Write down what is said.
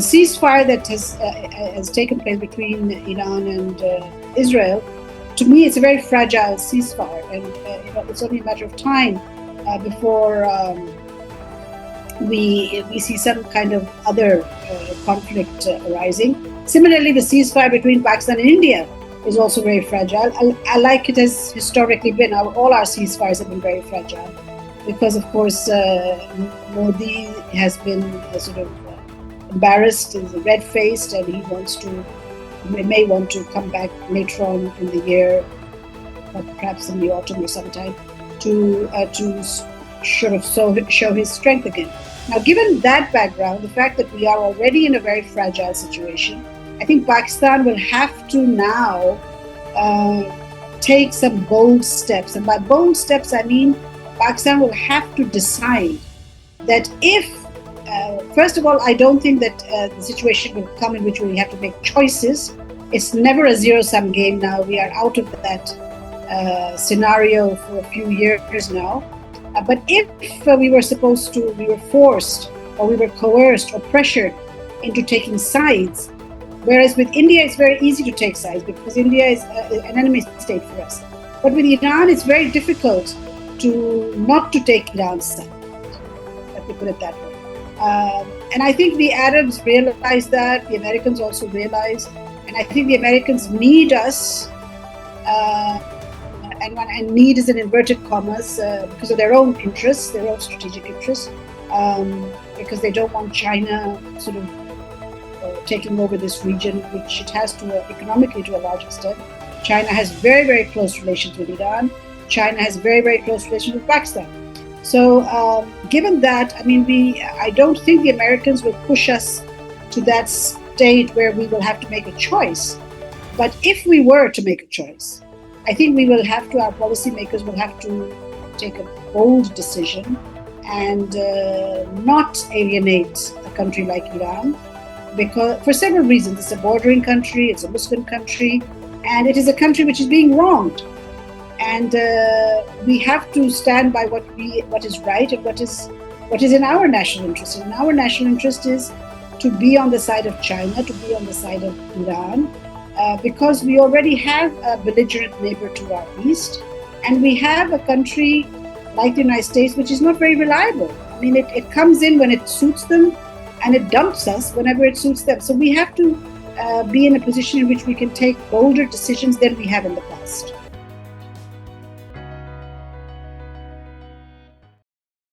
ceasefire that has taken place between Iran and Israel, to me, it's a very fragile ceasefire, and it's only a matter of time before we see some kind of other conflict arising. Similarly, the ceasefire between Pakistan and India is also very fragile. I like it as historically been. All our ceasefires have been very fragile because, of course, Modi has been sort of embarrassed, red-faced, and he may want to come back later on in the year, or perhaps in the autumn or sometime, to sort of show his strength again. Now, given that background, the fact that we are already in a very fragile situation, I think Pakistan will have to now take some bold steps. And by bold steps, I mean Pakistan will have to decide that first of all, I don't think that the situation will come in which we have to make choices. It's never a zero-sum game now. We are out of that scenario for a few years now. But if we were forced, or we were coerced or pressured into taking sides, whereas with India it's very easy to take sides because India is an enemy state for us. But with Iran, it's very difficult not to take Iran's side. Let me put it that way. And I think the Arabs realize that, the Americans also realize, and I think the Americans need us, and need is in inverted commas, because of their own interests, their own strategic interests, because they don't want China sort of taking over this region, which it has to economically to a large extent. China has very, very close relations with Iran. China has very, very close relations with Pakistan. So given that, I don't think the Americans will push us to that state where we will have to make a choice. But if we were to make a choice, I think our policymakers will have to take a bold decision and not alienate a country like Iran, because for several reasons. It's a bordering country, it's a Muslim country, and it is a country which is being wronged. And we have to stand by what is right and what is in our national interest. And our national interest is to be on the side of China, to be on the side of Iran, because we already have a belligerent neighbor to our east, and we have a country like the United States which is not very reliable. It comes in when it suits them, and it dumps us whenever it suits them. So we have to be in a position in which we can take bolder decisions than we have in the past.